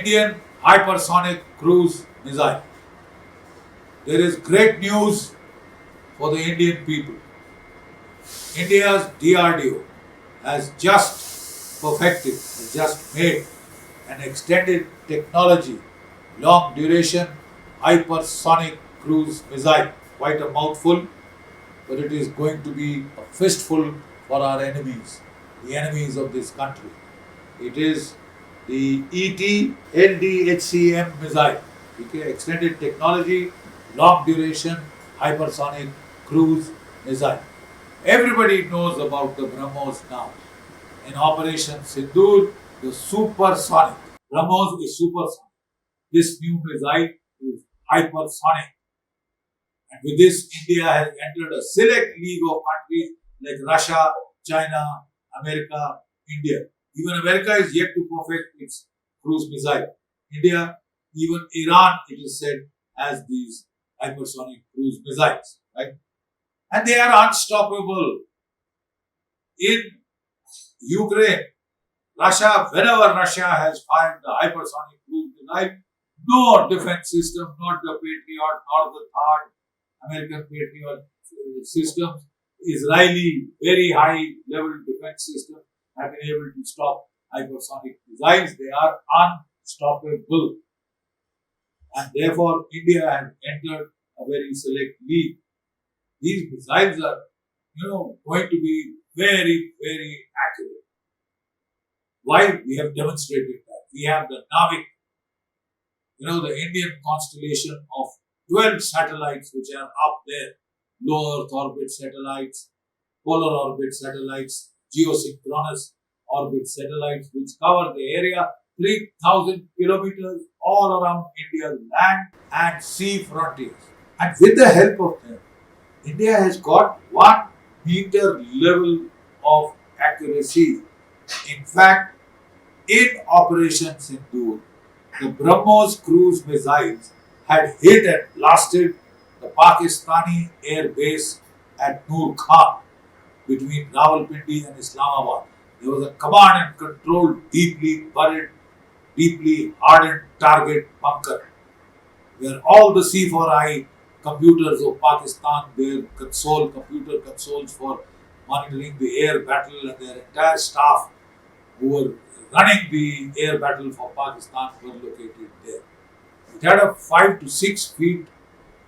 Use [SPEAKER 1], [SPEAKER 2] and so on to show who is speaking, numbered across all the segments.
[SPEAKER 1] Indian hypersonic cruise missile. There is great news for the Indian people. India's DRDO has just perfected, has just made an extended technology, long duration hypersonic cruise missile. Quite a mouthful, but it is going to be a fistful for our enemies, the enemies of this country. It is the ET-LDHCM missile, okay, extended technology, long duration hypersonic cruise missile. Everybody knows about the BrahMos now. In Operation Sindoor, the supersonic. BrahMos is supersonic. This new missile is hypersonic. And with this, India has entered a select league of countries like Russia, China, America, India. Even America is yet to perfect its cruise missile. India, even Iran, it is said, has these hypersonic cruise missiles, right? And they are unstoppable. In Ukraine, Russia, whenever Russia has fired the hypersonic cruise missile, no defense system, not the Patriot, nor the third American Patriot systems, Israeli very high level defense systems have been able to stop hypersonic missiles. They are unstoppable. And therefore, India has entered a very select league. These missiles are, going to be very, very accurate. Why? We have demonstrated that. We have the Navik, the Indian constellation of 12 satellites which are up there. Low Earth orbit satellites, polar orbit satellites, geosynchronous orbit satellites which cover the area 3,000 kilometers all around India's land and sea frontiers. And with the help of them, India has got 1 meter level of accuracy. In fact, in Operation Sindoor, the BrahMos cruise missiles had hit and blasted the Pakistani air base at Noor Khan between Rawalpindi and Islamabad. There was a command and control deeply buried, deeply hardened target bunker where all the C4I computers of Pakistan, their computer consoles for monitoring the air battle and their entire staff who were running the air battle for Pakistan were located there. It had a 5 to 6 feet,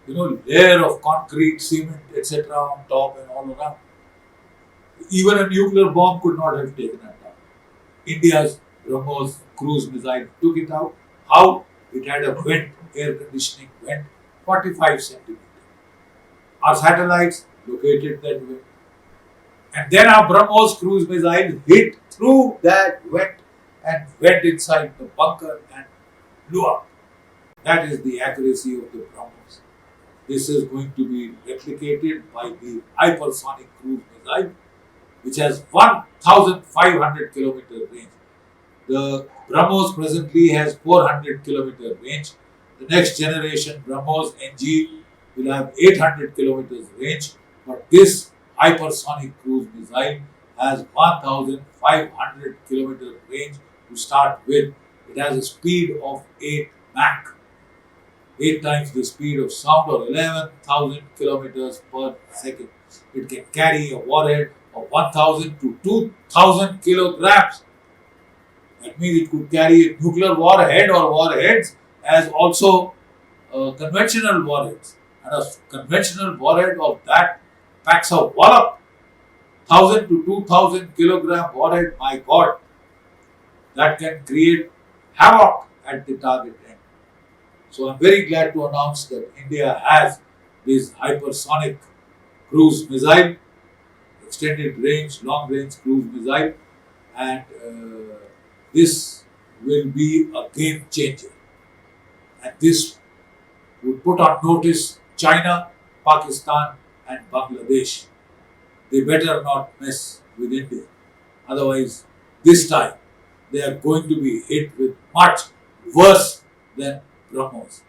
[SPEAKER 1] layer of concrete, cement, etc. on top and all around. Even a nuclear bomb could not have taken it down. India's BrahMos cruise missile took it out. How? It had a vent, air conditioning vent, 45 centimeters. Our satellites located that vent. And then our BrahMos cruise missile hit through that vent and went inside the bunker and blew up. That is the accuracy of the BrahMos. This is going to be replicated by the hypersonic cruise missile, which has 1,500 kilometer range. The BrahMos presently has 400 kilometer range. The next generation BrahMos NG will have 800 kilometers range, but this hypersonic cruise missile has 1,500 kilometer range to start with. It has a speed of 8 Mach, 8 times the speed of sound, or 11,000 kilometers per second. It can carry a warhead of 1,000 to 2,000 kilograms. That means it could carry a nuclear warhead or warheads as also conventional warheads. And a conventional warhead of that packs a wallop. 1,000 to 2,000 kilogram warhead, my God, that can create havoc at the target end. So I'm very glad to announce that India has this hypersonic cruise missile, extended range, long range cruise missile, and this will be a game changer. And this would put on notice China, Pakistan, and Bangladesh. They better not mess with India. Otherwise, this time they are going to be hit with much worse than BrahMos.